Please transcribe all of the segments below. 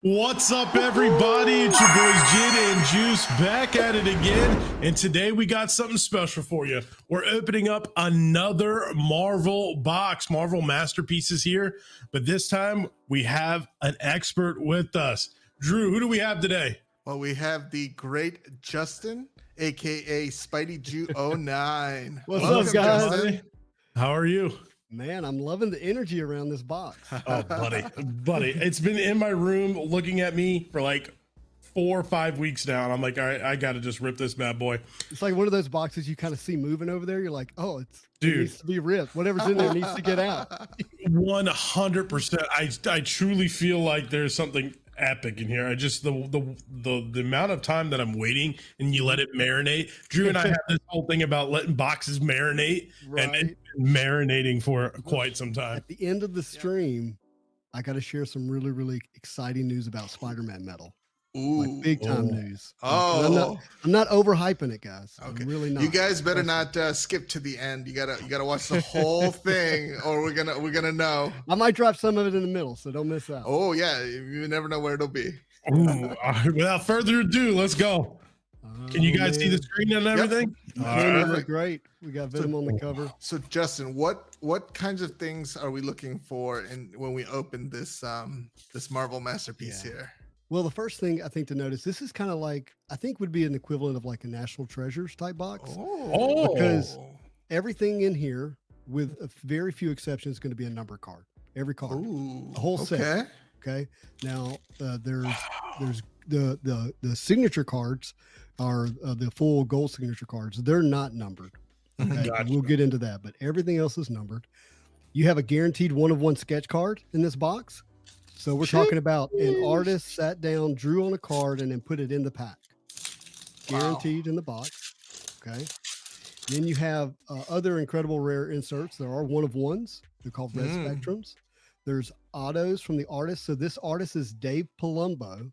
What's up, everybody? It's your boys Jid and Juice back at it again. And today we got something special for you. We're opening up another Marvel box, Marvel Masterpieces here. But this time we have an expert with us. Drew, who do we have today? Well, we have the great Justin, aka Spidey Jew 09. What's Welcome, up, guys? Justin. How are you? Man, I'm loving the energy around this box. Oh, buddy, it's been in my room looking at me for like 4 or 5 weeks now. And I'm like, all right, I got to just rip this bad boy. It's like one of those boxes you kind of see moving over there. You're like, oh, it Dude. needs to be ripped. Whatever's in there needs to get out. 100%. I truly feel like there's something epic in here. I just the amount of time that I'm waiting and you let it marinate. Drew and I have this whole thing about letting boxes marinate, and it's been marinating for quite some time. At the end of the stream, I got to share some really exciting news about Spider-Man metal. Ooh. Like big time news. Oh, I'm not overhyping it, guys. okay. I'm really not. You guys better not skip to the end. You gotta watch the whole thing, or we're gonna know. I might drop some of it in the middle, so don't miss out. Oh yeah, you never know where it'll be. Ooh, without further ado, let's go. Can you guys see the screen and everything? Yep. All right. Look great. We got Venom on the cover. So Justin, what kinds of things are we looking for when we open this this Marvel masterpiece here? Well, the first thing I think to notice, this is kind of like, I think would be an equivalent of like a National Treasures type box. Oh. Because everything in here, with a very few exceptions, is going to be a number card. Every card, Ooh, the whole set. Okay. Now there's the signature cards are the full gold signature cards. They're not numbered. Okay? Gotcha. We'll get into that, but everything else is numbered. You have a guaranteed 1-of-1 sketch card in this box. So we're talking about an artist sat down, drew on a card, and then put it in the pack. Guaranteed in the box. Okay. Then you have other incredible rare inserts. There are 1-of-1s. They're called red spectrums. There's autos from the artist. So this artist is Dave Palumbo,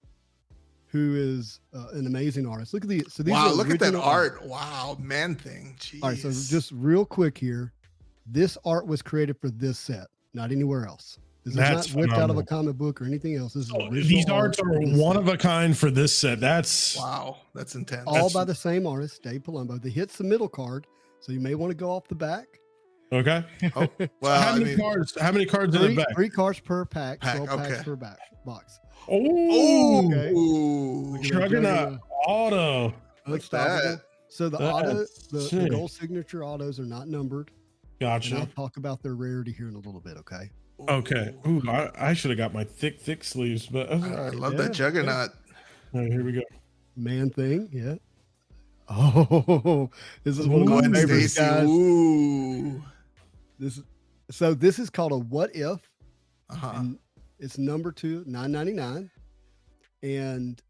who is an amazing artist. Look at these. So these wow, are look at that art. Wow, man thing. Jeez. All right, so just real quick here. This art was created for this set, not anywhere else. This That's is not ripped out of a phenomenal. comic book or anything else. This is These arts are one of a kind for this set. That's wow, that's intense. all by the same artist, Dave Palumbo. The hit's the middle card, so you may want to go off the back. okay. Oh, well, How many cards? How many cards in the back? 3 cards per pack, Pack, 12 packs okay. per box. Oh, Okay. Ooh, Juggernaut auto. what's Unstoppable. that? So the That's the sick. gold signature autos are not numbered. And I'll Gotcha. talk about their rarity here in a little bit, okay? Okay. Ooh, I should have got my thick sleeves, but I love that Juggernaut. All right, here we go. Man thing, yeah. Oh, this is one of my Gwen favorites, Stacy. guys. Ooh. This is called a What If. Uh-huh. And it's number 2, $9.99. And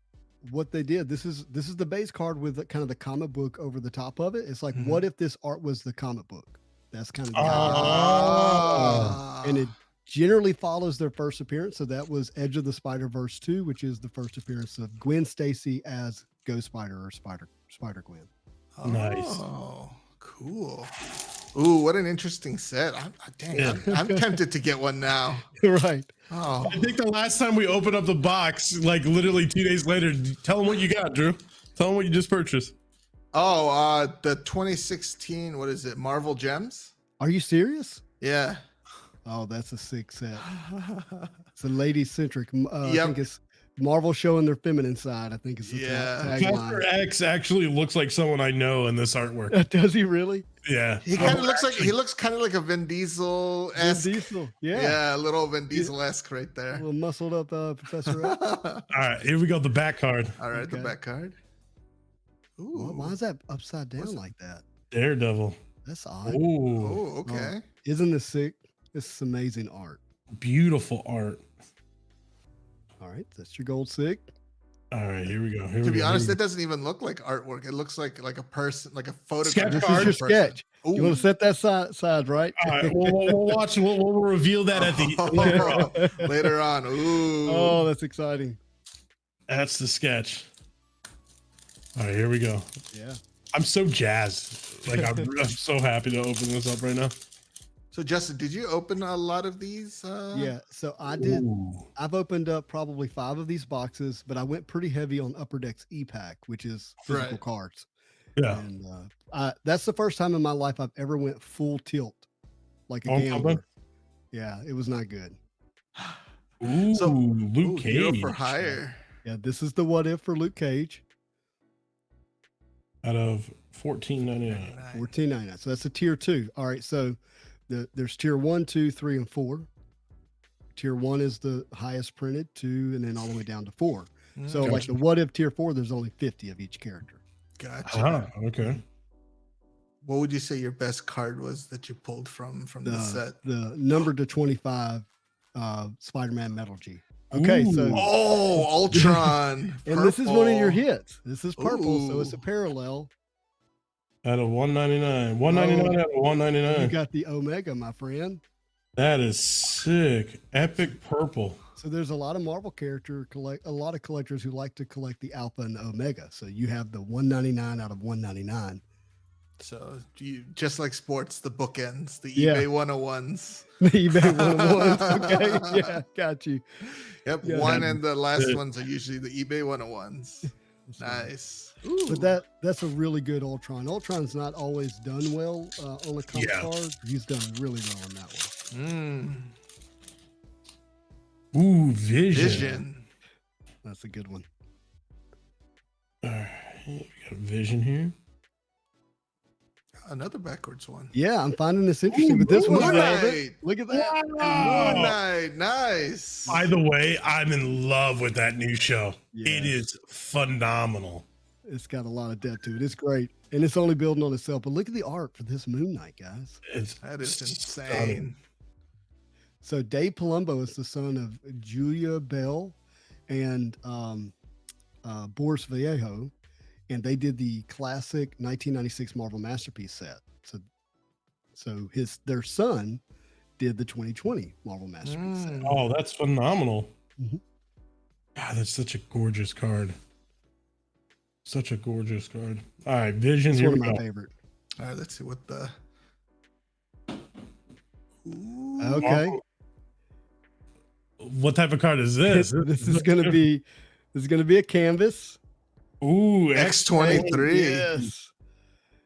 what they did, this is the base card with kind of the comic book over the top of it. It's like, what if this art was the comic book? That's kind of the idea. Ah. And it generally follows their first appearance. So that was Edge of the Spider-Verse 2, which is the first appearance of Gwen Stacy as Ghost Spider or Spider-Gwen. Nice. Oh, cool. Ooh, what an interesting set. I'm tempted to get one now. Right. Oh, I think the last time we opened up the box, like literally 2 days later, tell them what you got, Drew. Tell them what you just purchased. The 2016, what is it? Marvel Gems? Are you serious? Yeah. Oh, that's a sick set. It's a lady-centric. I Yep. think it's Marvel showing their feminine side. I think it's the Yeah. Professor tagline. X actually looks like someone I know in this artwork. Does he really? Yeah. He kind of looks kind of like a Vin Diesel-esque. Vin Diesel. Yeah. Yeah, a little Vin Diesel-esque right A there. little muscled up Professor X. All right, here we go. The back card. All right, the Okay. back card. Ooh. Why is that upside down What's it? like that? Daredevil. That's odd. Ooh, Oh, okay. Isn't this sick? This is amazing art. beautiful art. All right, that's your gold sick. All right, here we go. Here To we be go. honest, Here it doesn't even look like artwork. It looks like a person, like a photograph. Sketch This card. is your sketch. You want to set that side right? we go. All right, we'll watch. We'll reveal that at the. Later on. Ooh. Oh, that's exciting. That's the sketch. All right, here we go. Yeah. I'm so jazzed. Like I'm so happy to open this up right now. So Justin, did you open a lot of these? Yeah, so I did. Ooh. I've opened up probably 5 of these boxes, but I went pretty heavy on Upper Decks E-Pack, which is physical Right. cards. Yeah. And that's the first time in my life I've ever went full tilt, like a On gambler. something? Yeah, it was not good. Ooh, So- Luke Hero Cage. for hire. Yeah, this is the what if for Luke Cage, Out of $14.99. 14.99. So that's a tier 2. All right, so there's tier 1, 2, 3, and 4. Tier 1 is the highest printed, 2, and then all the way down to 4. So like Gotcha. the what if tier 4, there's only 50 of each character. Gotcha. Okay. What would you say your best card was that you pulled from the set? The number to 25 Spider-Man Metal G. Okay, so Ooh. Oh, Ultron. and this is one of your purple. hits. This is purple, so it's a Ooh. parallel. Out of $199. $199 out of You $199. got the Omega, my friend. That is sick. Epic purple. So there's a lot of Marvel a lot of collectors who like to collect the Alpha and the Omega. So you have the 199 out of 199. So you just like sports, the bookends, the Yeah. eBay 101s. The eBay 101. Okay, yeah, got you. Yep, Yeah. one and the last Good. ones are usually the eBay 101s. Nice. Ooh. But that's a really good Ultron. Ultron's not always done well on a comp Yeah. card. He's done really well on that one. Mm, Ooh, Vision. Vision. That's a good one. All right. We got Vision here. Another backwards one. Yeah, I'm finding this interesting, but this Moon one's Knight. relevant. Look at that. Moon Wow. Knight. Nice. By the way, I'm in love with that new show. Yes. It is phenomenal. It's got a lot of depth to it. It's great. And it's only building on itself. But look at the art for this Moon Knight, guys. It's That is stunning. insane. So Dave Palumbo is the son of Julia Bell and Boris Vallejo, and they did the classic 1996 Marvel Masterpiece set. So their son did the 2020 Marvel Masterpiece set. Mm. Oh, that's phenomenal. Mhm. God, that's such a gorgeous card. Such a gorgeous card. All right, Vision. It's Here one we of my go. favorite. All right, let's see what the. Ooh. Okay. What type of card is this? This is gonna be a canvas. Ooh, X23. Yes.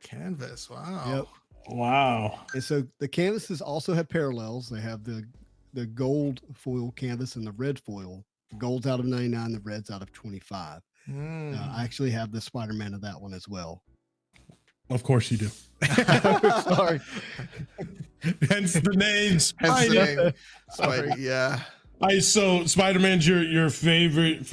Canvas. Wow. Yep. Wow. And so the canvases also have parallels. They have the gold foil canvas and the red foil. The gold's out of 99, the red's out of 25. Mm. I actually have the Spider-Man of that one as well. Of course you do. Sorry. Hence the name Hence the Spider. name. Sorry. Spidey, yeah. So Spider-Man's your favorite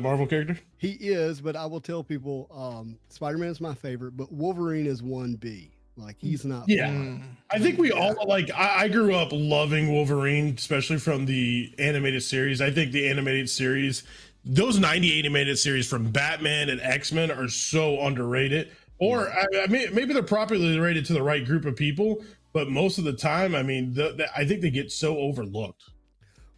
Marvel character? He is, but I will tell people Spider-Man's my favorite, but Wolverine is 1B. Like he's not Yeah. fun. Mm. I think we Yeah. all like. I grew up loving Wolverine, especially from the animated series. I think the animated series, those 90 animated series from Batman and X-Men, are so underrated. Or I mean, maybe they're properly rated to the right group of people, but most of the time, I mean, I think they get so overlooked.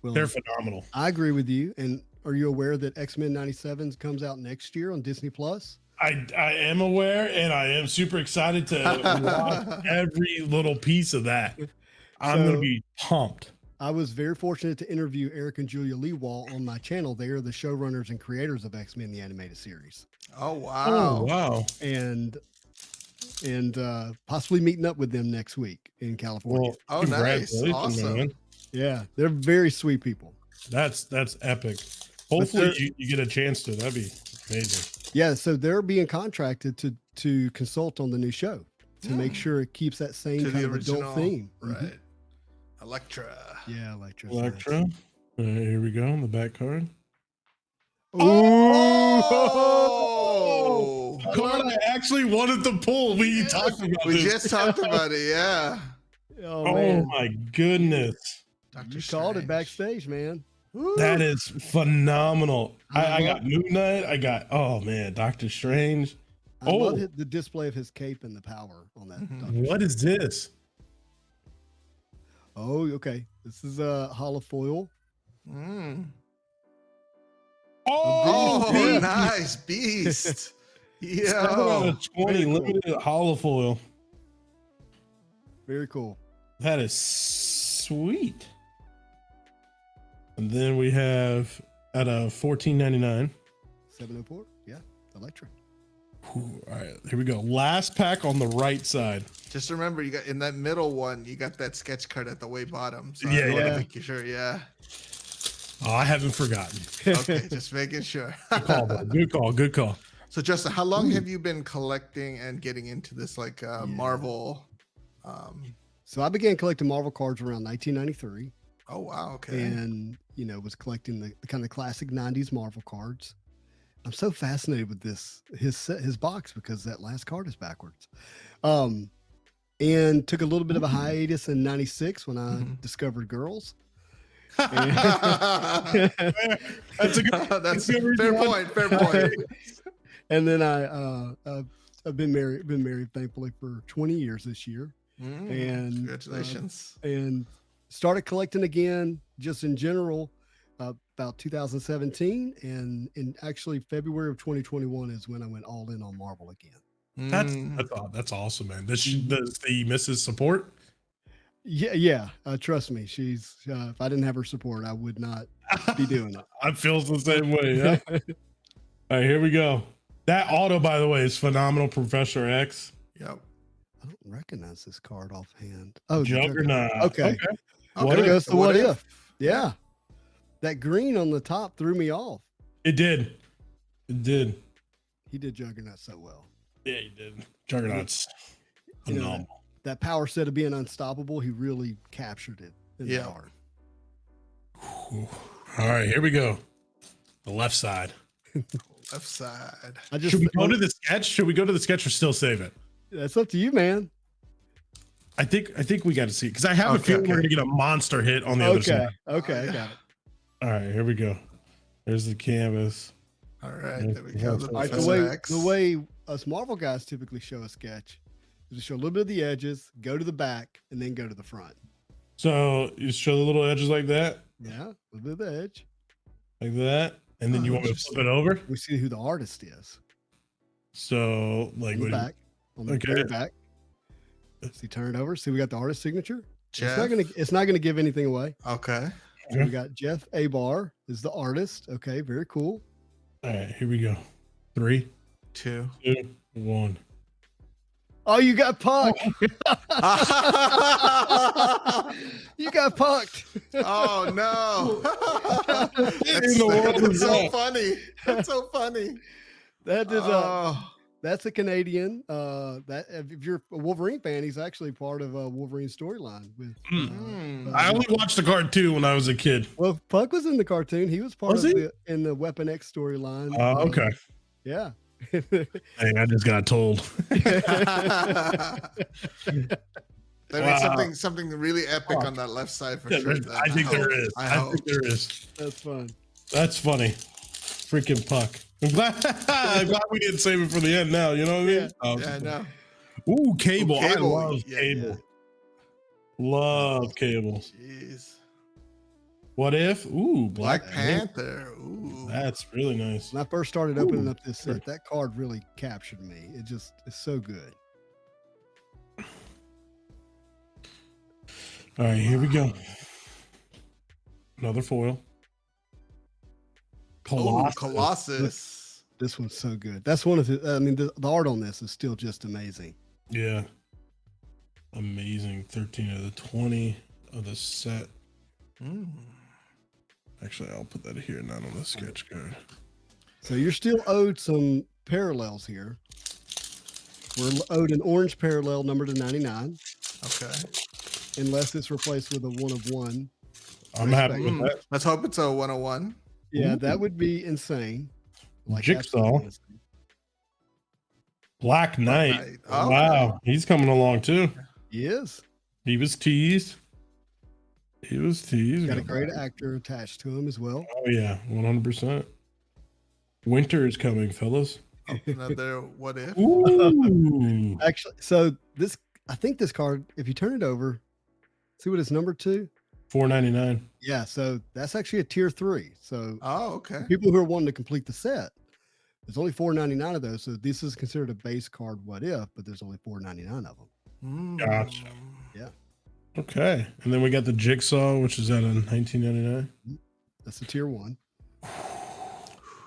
Well, They're phenomenal. I agree with you. And are you aware that X-Men 97 comes out next year on Disney Plus? I am aware, and I am super excited to watch every little piece of that. I'm So- gonna be pumped. I was very fortunate to interview Eric and Julia Leewall on my channel. They are the showrunners and creators of X-Men the animated series, Oh, Oh wow. wow! and possibly meeting up with them next week in California. Well, Oh, nice. congratulations, Awesome. man. Yeah, they're very sweet people. That's epic. Hopefully they're- you get a chance to. That'd be amazing. Yeah, so they're being contracted to consult on the new show to make Hmm. sure it keeps that same To kind the of original. adult theme. Right. Mhm. Electra. Yeah, Electra. Electra. Here we go on the back card. Oh! The card I actually wanted to pull. We talked about We this. just talked about it. Yeah. Oh, Oh man, my goodness. Doctor you called it Strange. backstage, man. Woo. That is phenomenal. I Uh-huh. got Moon Knight. I got, oh man, Doctor Strange. I love Oh. the display of his cape and the power on that. Mhm. Doctor What is this? Oh, okay. This is a holofoil. Mm. Oh, Oh, Yeah. nice beast. 7 out Yeah. of 20 Very cool. limited holofoil. Very cool. That is sweet. And then we have at a $14.99. 704. Yeah, electric. All right, here we go. Last pack on the right side. Just remember, you got in that middle one, you got that sketch card at the way bottom. So Yeah, I want yeah. to make sure. Yeah. Oh, I haven't forgotten. Okay, just making sure. Good call, bud. Good call. Good call. So, Justin, how long have you been collecting and getting into this Marvel? So I began collecting Marvel cards around 1993, Oh wow, okay. and was collecting the kind of classic 90s Marvel cards. I'm so fascinated with his box because that last card is backwards. And took a little bit of a hiatus in 96 when I discovered girls. And- That's a good. That's fair point. Fair point. And then I've been married thankfully for 20 years this year. And Congratulations. and started collecting again just in general about 2017, and in actually February of 2021 is when I went all in on Marvel again. That's awesome, man. Does the missus support? Yeah. Trust me, she's if I didn't have her support, I would not be doing it. I feel the same way. Yeah. All right, here we go. That auto, by the way, is phenomenal. Professor X. Yep. I don't recognize this card offhand. Oh, the Juggernaut. Okay. What There if? goes the what if. Yeah. That green on the top threw me off. It did. It did. He did Juggernaut so well. Yeah, he did. Juggernaut's phenomenal. That power set of being unstoppable, he really captured it in the art. All right, here we go. The left side. Left side. Should we go to the sketch? Should we go to the sketch or still save it? That's up to you, man. I think we got to see, because I have a feeling we're gonna get a monster hit on the other side. Okay, I got it. All right, here we go. There's the canvas. All right, there we go. All right, the way us Marvel guys typically show a sketch is to show a little bit of the edges, go to the back, and then go to the front. So you show the little edges like that, Yeah, a little bit of the edge. like that, and then you want me to flip it over. We see who the artist is. So like On the back, on the very back. See, turn it over. See, we got the artist signature. Jeff. It's not gonna give anything away. Okay. So we got Jeff Abar is the artist. Okay, very cool. All right, here we go. 3, 2, 2, 1. Oh, you got Puck. You got pucked. Oh no. That's so funny. That's so funny. That is that's a Canadian. That if you're a Wolverine fan, he's actually part of a Wolverine storyline with I only watched the cartoon when I was a kid. well, Puck was in the cartoon. He was part of in the Weapon X storyline. Okay. Yeah. Hey, I just got told. That something really epic on that left side for sure. I think there is. I think there is. That's fun. That's funny. Freaking Puck. I'm glad we didn't save it for the end now. You know what I mean? Yeah, I know. Ooh, Cable. I Cable. love Cable. Yeah. Love Cable. Jeez. What if? Ooh, Black Panther. Ooh. That's really nice. When I first started opening up this set, that card really captured me. It just is so good. All right, here we go. Another foil. Colossus. Colossus. This one's so good. That's one of the. I mean, the art on this is still just amazing. Yeah. Amazing. 13 of the 20 of the set. Actually, I'll put that here, not on the sketch card. So you're still owed some parallels here. We're owed an orange parallel number to 99. Okay. Unless it's replaced with a 1 of 1. I'm happy with that. Let's hope it's a 101. Yeah, that would be insane. Jigsaw. absolutely insane. Black Knight. Oh, Wow. He's coming along too. He is. He was teased. Got a great actor attached to him as well. Oh, yeah. 100%. Winter is coming, fellas. Another what if? Ooh. Actually, so this, I think this card, if you turn it over, see what it's numbered to? $4.99. Yeah, so that's actually a tier 3. So Okay. people who are wanting to complete the set, there's only $4.99 of those. So this is considered a base card what if, but there's only $4.99 of them. Gotcha. Yeah. Okay. And then we got the Jigsaw, which is out of 1999. That's a tier 1.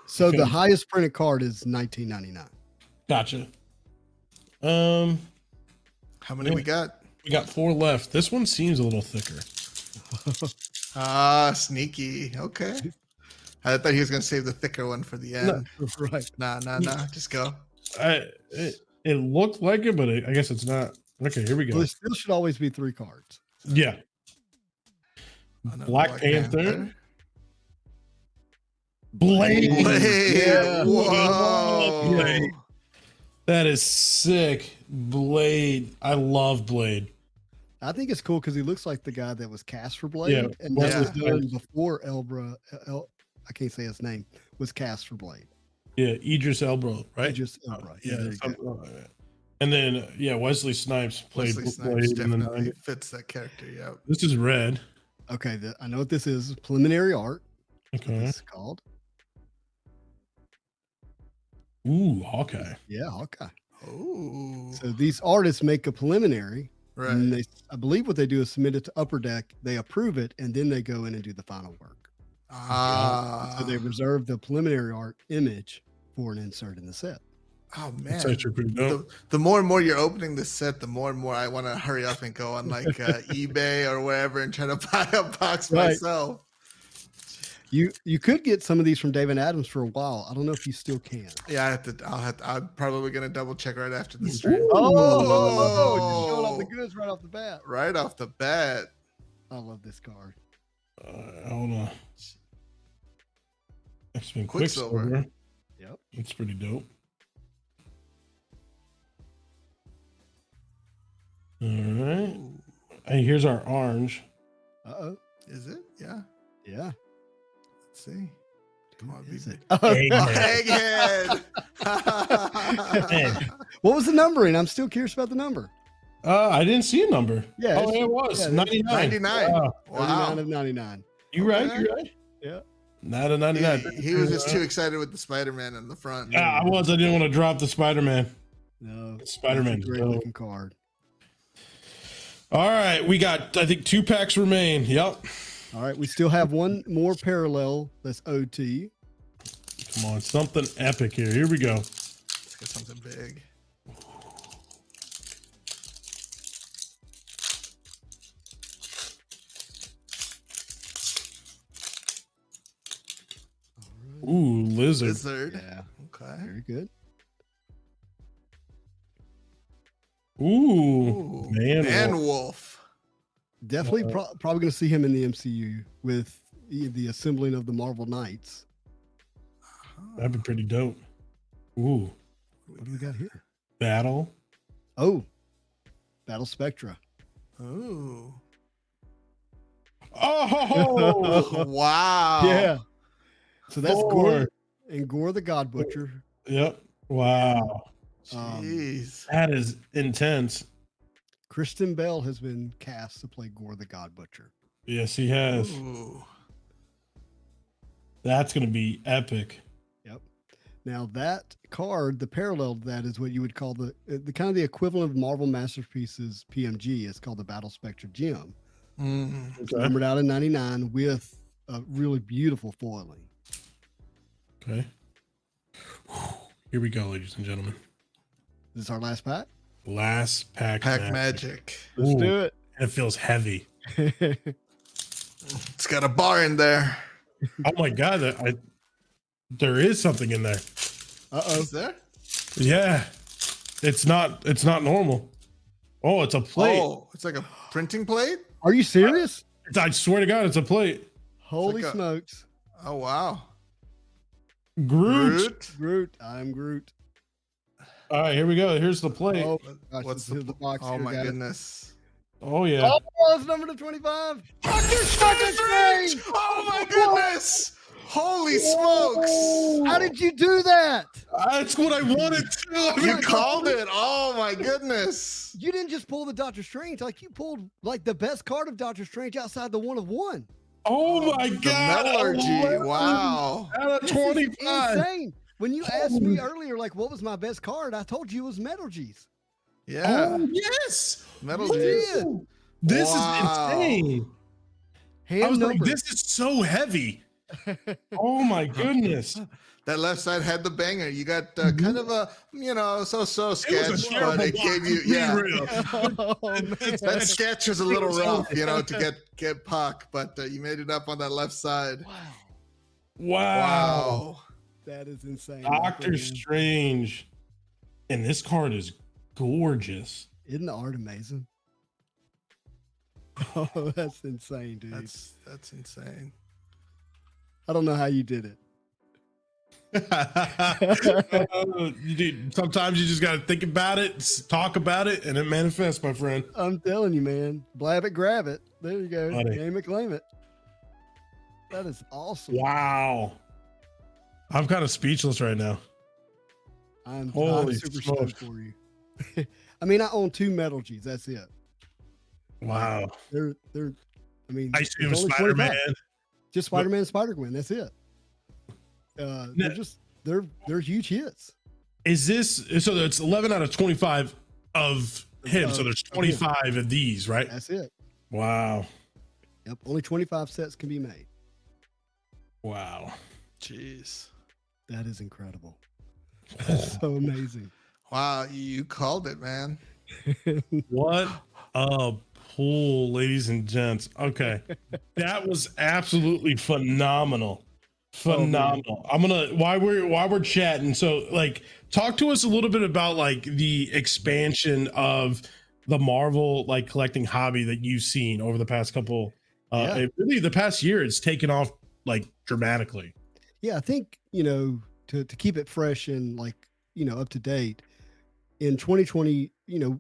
So Okay. the highest printed card is 1999. Gotcha. How many Yeah. we got? We got 4 left. This one seems a little thicker. Ah, sneaky. Okay. I thought he was gonna save the thicker one for the end. Right. Nah. Just go. It looked like it, but I guess it's not. Okay, here we go. Well, there still should always be 3 cards. Yeah. Another Black Panther. Blade. Blade. Yeah. Whoa. Blade. That is sick. Blade. I love Blade. I think it's cool because he looks like the guy that was cast for Blade. Yeah. And that was Yeah. done before I can't say his name, was cast for Blade. Yeah, Idris Elba, right? Just Elba. Yeah, Yeah, there you go. something like that. And then Wesley Snipes played Wesley Snipes Blade in the definitely 90s. fits that character. Yeah. This is red. Okay, I know what this is. Preliminary art. Okay. It's called. Ooh, Hawkeye. Yeah, Hawkeye. Oh. So these artists make a preliminary. Right. And I believe what they do is submit it to Upper Deck. They approve it, and then they go in and do the final work. Ah. So they reserve the preliminary art image for an insert in the set. Oh That's man. actually pretty dope. The more and more you're opening this set, the more and more I want to hurry up and go on like eBay or wherever and try to buy a box Right. myself. You could get some of these from David Adams for a while. I don't know if you still can. Yeah, I'm probably gonna double check right after the stream. Oh, just showing off the goods right off the bat. Right off the bat. I love this card. Hold on. X-Men Quicksilver. Quicksilver. Yep. It's pretty dope. All right. Hey, here's our orange. Uh-oh. Is it? Yeah. Yeah. Let's see. Come on, Is BB. it? Egghead. Egghead. What was the numbering? I'm still curious about the number. I didn't see a number. Yeah, Oh, it's- it was yeah, 99. 99. Wow. 39 Wow. of 99. You right? Okay. You right? Yeah. Not a 99. He was just too excited with the Spider-Man in the front. Yeah, I was. I didn't want to drop the Spider-Man. No. Spider-Man. Great looking card. All right, we got, I think, 2 packs remain. Yep. All right. We still have one more parallel that's OT. Come on, something epic here. Here we go. Let's get something big. Ooh, lizard. Lizard. Yeah. Okay. Very good. Ooh, Ooh, man. Wolf. Definitely probably going to see him in the MCU with the assembling of the Marvel Knights. That'd be pretty dope. Ooh, What do we got here? battle. Oh, Battle Spectra. Ooh. Oh, Wow. Yeah. So that's Thor. Gore and Gore the God Butcher. Yep. Wow, Jeez. that is intense. Kristen Bell has been cast to play Gore the God Butcher. Yes, he has. Ooh. That's gonna be epic. Yep. Now that card, the parallel to that is what you would call the kind of the equivalent of Marvel Masterpieces PMG. It's called the Battle Spectra Gem. Mm. It's numbered out in 99 with a really beautiful foiling. Okay. Here we go, ladies and gentlemen. Is this our last pack? Last pack. Pack magic. Let's Ooh. do It feels heavy. it. It's got a bar in there. Oh my god, there is something in there. Uh-oh. Is there? Yeah, it's not normal. Oh, it's a plate. Oh, it's like a printing plate? Are you serious? I swear to God, it's a plate. Holy like a- smokes. Oh, wow. Groot. Groot. I'm Groot. All right, here we go. Here's the plate. Oh, Oh, gosh, What's this is the box Oh here, my guys. goodness. yeah. Oh, it's number to 25. Doctor Strange! Oh my goodness! Holy smokes! How did you do that? That's what I wanted to. You called it! Oh my goodness! You didn't just pull the Doctor Strange, like you pulled like the best card of Doctor Strange outside the 1 of 1. Oh my The God. metallurgy! Wow! Out of This is 25. insane. When you asked me earlier, like what was my best card, I told you it was Metallurgies. Yeah, Oh, yes. metallurgy. Yeah. This Wow. is insane. I Hand was like, numbered. this is so heavy. Oh my goodness. That left side had the banger. You got kind of a, so-so It was a sketch, terrible but it box, gave you, let's be yeah. real. Oh, man. That sketch was a little so rough, to get Puck, but you made it up on that left side. Wow. That is insane. Doctor man. Strange. And this card is gorgeous. Isn't the art amazing? Oh, that's insane, dude. That's insane. I don't know how you did it. Dude, sometimes you just got to think about it, talk about it, and it manifests, my friend. I'm telling you, man. Blab it, grab it. There you go. Buddy. Name it, claim it. That is awesome. Wow. I'm kind of speechless right now. I'm Holy super smokes. stoked for you. I mean, I own 2 Metal Gs. That's it. Wow. They're. I mean, I it's assume only Spider-Man. 25. Just Spider-Man and Spider-Gwen. That's it. They're huge hits. Is this so? It's 11 out of 25 of him. So there's 25 of these, right? That's it. Wow. Yep. Only 25 sets can be made. Wow. Jeez. That is incredible. That's so amazing. Wow, you called it, man. What a pull, ladies and gents. Okay. That was absolutely phenomenal. Phenomenal. I'm gonna while we're chatting, so like talk to us a little bit about like the expansion of the Marvel like collecting hobby that you've seen over the past couple really the past year. It's taken off like dramatically. Yeah, I think, to keep it fresh and like, up to date, in 2020,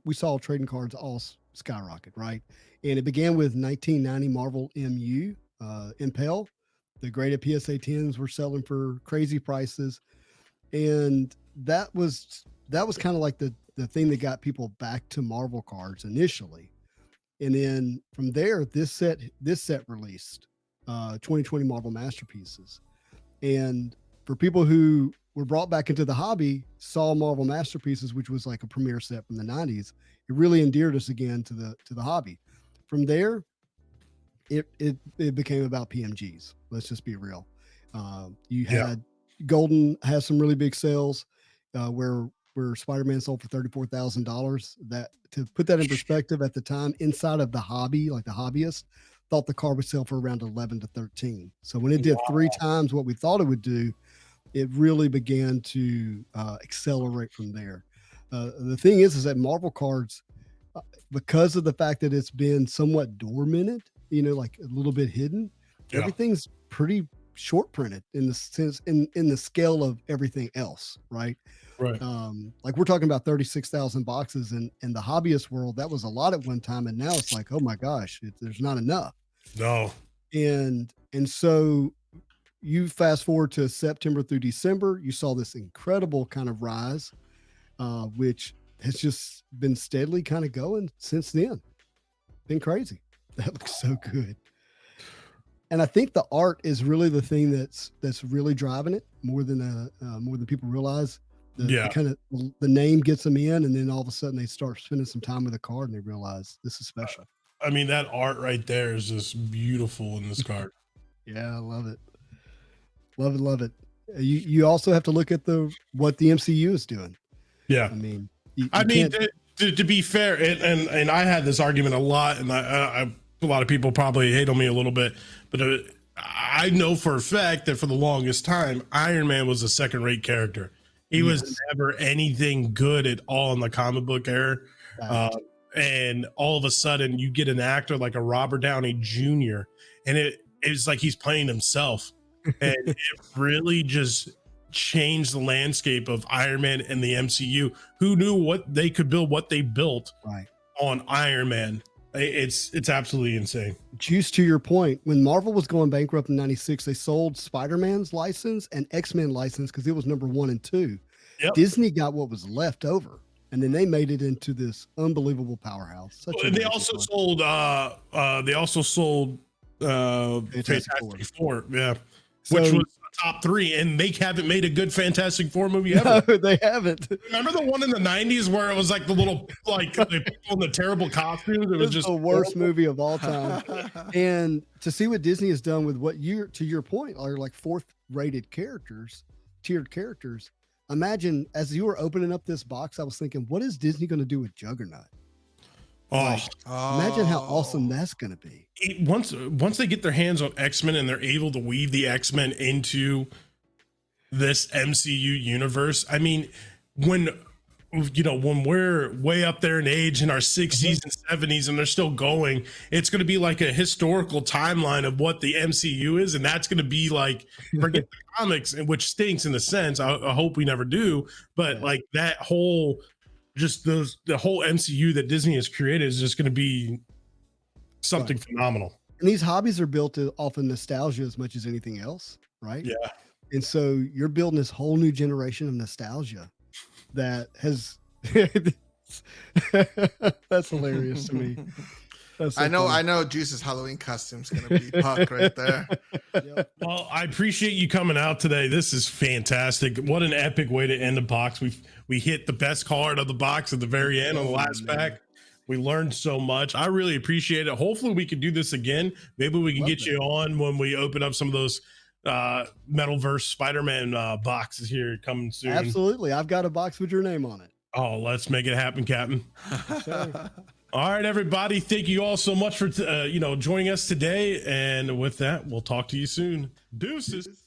we saw trading cards all skyrocket, right? And it began with 1990 Marvel MU, Impel. The graded PSA 10s were selling for crazy prices. And that was kind of like the thing that got people back to Marvel cards initially. And then from there, this set released 2020 Marvel Masterpieces. And for people who were brought back into the hobby, saw Marvel Masterpieces, which was like a premiere set from the 90s, it really endeared us again to the hobby. From there, it became about PMGs. Let's just be real. You had Golden has some really big sales where Spider-Man sold for $34,000. That, to put that in perspective, at the time, inside of the hobby, like the hobbyist thought the card would sell for around 11 to 13. So when it did 3 times what we thought it would do, it really began to accelerate from there. The thing is that Marvel cards, because of the fact that it's been somewhat dormant, like a little bit hidden, everything's pretty short printed in the sense in the scale of everything else, right? Right. Like we're talking about 36,000 boxes in the hobbyist world. That was a lot at one time, and now it's like, oh my gosh, there's not enough. No. And so you fast forward to September through December, you saw this incredible kind of rise, which has just been steadily kind of going since then. Been crazy. That looks so good. And I think the art is really the thing that's really driving it more than people realize. The name gets them in, and then all of a sudden they start spending some time with the card and they realize this is special. I mean, that art right there is just beautiful in this card. Yeah, I love it. Love it. You also have to look at what the MCU is doing. Yeah. I mean, to be fair, and I had this argument a lot, and a lot of people probably hate on me a little bit, but I know for a fact that for the longest time, Iron Man was a second-rate character. He was never anything good at all in the comic book era. And all of a sudden you get an actor like a Robert Downey Jr. and it's like he's playing himself. And it really just changed the landscape of Iron Man and the MCU. Who knew what they could build, what they built on Iron Man. It's absolutely insane. Juice, to your point, when Marvel was going bankrupt in 96, they sold Spider-Man's license and X-Men license because it was number 1 and 2. Yep. Disney got what was left over, and then they made it into this unbelievable powerhouse. They also sold Fantastic Four, which was top 3, and they haven't made a good Fantastic Four movie ever. No, they haven't. Remember the one in the 90s where it was like the little, like the people in the terrible costumes? It was just the worst horrible. movie of all time. And to see what Disney has done with what you, to your point, are like 4th rated characters, tiered characters. Imagine as you were opening up this box, I was thinking, what is Disney going to do with Juggernaut? Oh, Imagine how awesome that's going to be. Once they get their hands on X-Men and they're able to weave the X-Men into this MCU universe. I mean, when we're way up there in age in our 60s and 70s and they're still going, it's going to be like a historical timeline of what the MCU is. And that's going to be like, forget the comics, which stinks in a sense. I hope we never do. But like that whole, the whole MCU that Disney has created is just going to be something phenomenal. And these hobbies are built off of nostalgia as much as anything else, right? Yeah. And so you're building this whole new generation of nostalgia that has that's hilarious to me. That's so I funny. know Juice's Halloween costume's gonna be Puck right there. Yep. Well, I appreciate you coming out today. This is fantastic. What an epic way to end the box. We hit the best card of the box at the very end on the last pack. We learned so much. I really appreciate it. Hopefully we can do this again. Maybe we can get you on when we open up some of those Metalverse Spider-Man boxes here coming soon. Absolutely. I've got a box with your name on it. Oh, let's make it happen, Captain. All right, everybody. Thank you all so much for joining us today. And with that, we'll talk to you soon. Deuces.